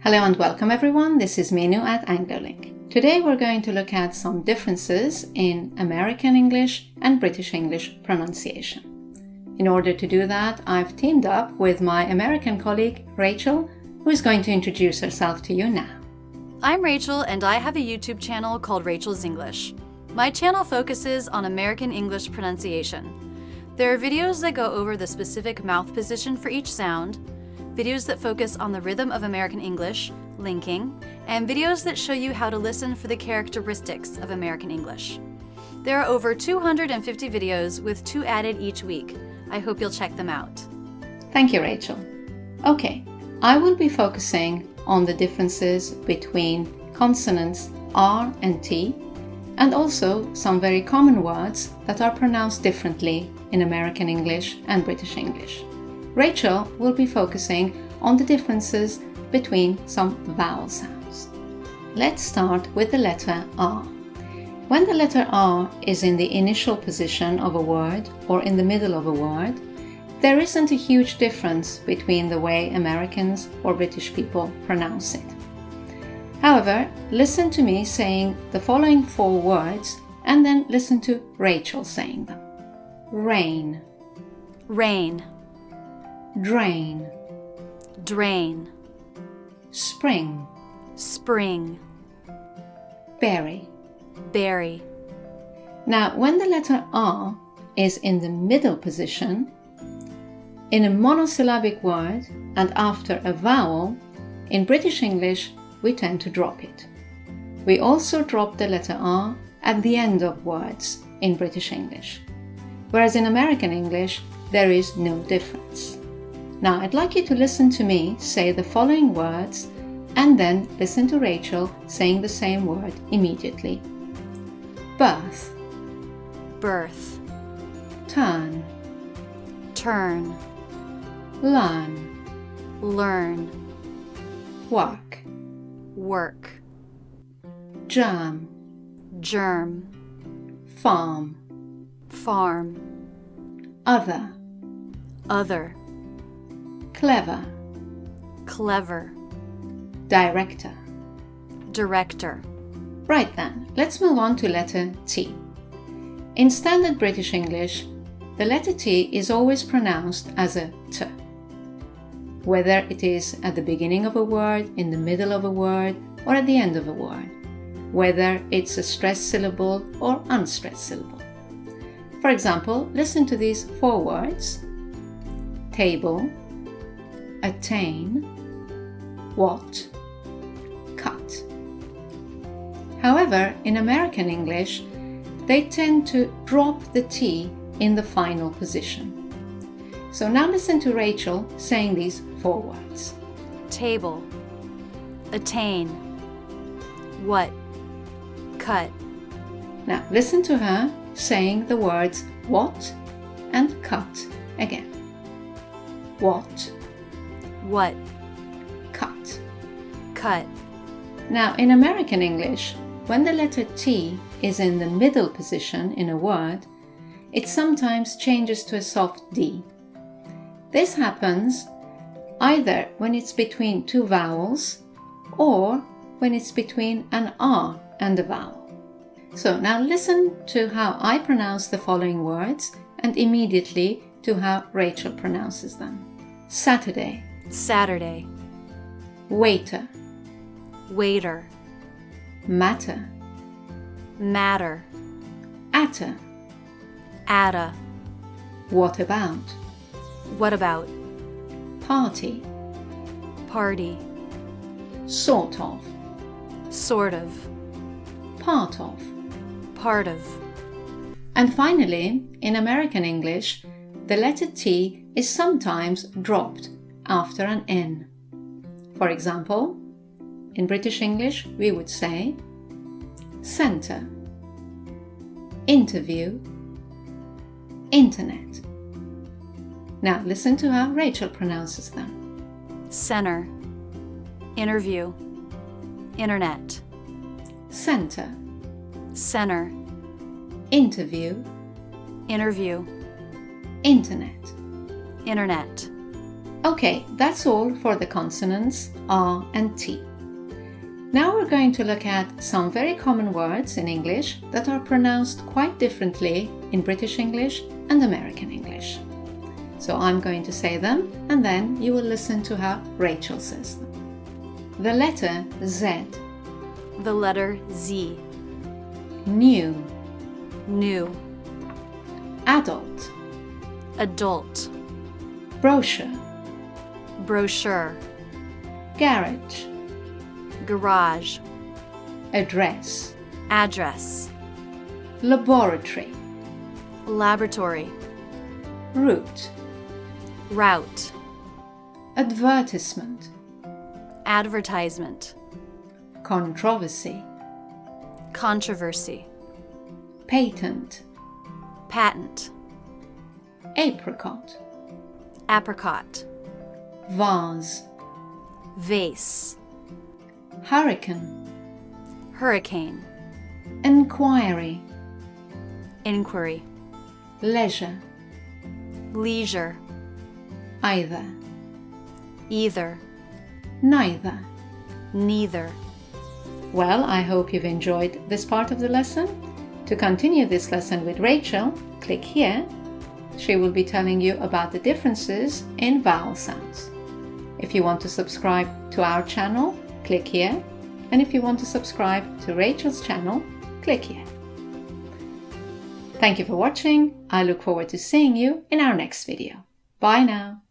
Hello and welcome everyone, this is Minu at AngloLink. Today we're going to look at some differences in American English and British English pronunciation. In order to do that, I've teamed up with my American colleague Rachel, who is going to introduce herself to you now. I'm Rachel and I have a YouTube channel called Rachel's English. My channel focuses on American English pronunciation. There are videos that go over the specific mouth position for each sound, videos that focus on the rhythm of American English, linking, and videos that show you how to listen for the characteristics of American English. There are over 250 videos with 2 added each week. I hope you'll check them out. Thank you, Rachel. Okay, I will be focusing on the differences between consonants R and T, and also some very common words that are pronounced differently in American English and British English. Rachel will be focusing on the differences between some vowel sounds. Let's start with the letter R. When the letter R is in the initial position of a word or in the middle of a word, there isn't a huge difference between the way Americans or British people pronounce it. However, listen to me saying the following 4 words and then listen to Rachel saying them. Rain, Rain, drain, drain, spring, spring, berry. berry. Now, when the letter R is in the middle position, in a monosyllabic word and after a vowel, in British English, we tend to drop it. We also drop the letter R at the end of words in British English, whereas in American English, there is no difference. Now, I'd like you to listen to me say the following words and then listen to Rachel saying the same word immediately. Birth, Birth, turn, turn, learn, learn, work, work, germ, germ, farm, farm, other, other, clever, clever, director. director. Right then, let's move on to letter T. In standard British English, the letter T is always pronounced as a T. Whether it is at the beginning of a word, in the middle of a word, or at the end of a word. Whether it's a stressed syllable or unstressed syllable. For example, listen to these 4 words. Table, attain, what, cut. However, in American English, they tend to drop the T in the final position. So now listen to Rachel saying these 4 words. Table, attain, what, cut. Now listen to her saying the words what and cut again. What, what, cut. cut. Now in American English, when the letter T is in the middle position in a word, it sometimes changes to a soft D. This happens either when it's between 2 vowels or when it's between an R and a vowel. So now listen to how I pronounce the following words and immediately to how Rachel pronounces them. Saturday, Saturday, waiter, waiter, matter, matter, atta, atta, what about, what about, party, sort sort of, part of. part of. And finally, in American English, the letter T is sometimes dropped after an N. For example, in British English, we would say center, interview, internet. Now listen to how Rachel pronounces them. Center, interview, internet, Center, center, interview, interview, internet. internet. Okay, that's all for the consonants R and T. Now we're going to look at some very common words in English that are pronounced quite differently in British English and American English. So I'm going to say them and then you will listen to how Rachel says them. The letter Z. The letter Z. New. New. Adult. Adult. Brochure. Brochure. Garage. Garage. Address. Address. Laboratory. Laboratory. Route. Route. Advertisement. Advertisement. Controversy. Controversy. Patent. Patent. Apricot. Apricot. Vase. Vase. Hurricane. Hurricane. Enquiry. Inquiry. Leisure. Leisure. Either. Either. Neither. Neither. Well, I hope you've enjoyed this part of the lesson. To continue this lesson with Rachel, click here. She will be telling you about the differences in vowel sounds. If you want to subscribe to our channel, click here. And if you want to subscribe to Rachel's channel, click here. Thank you for watching. I look forward to seeing you in our next video. Bye now.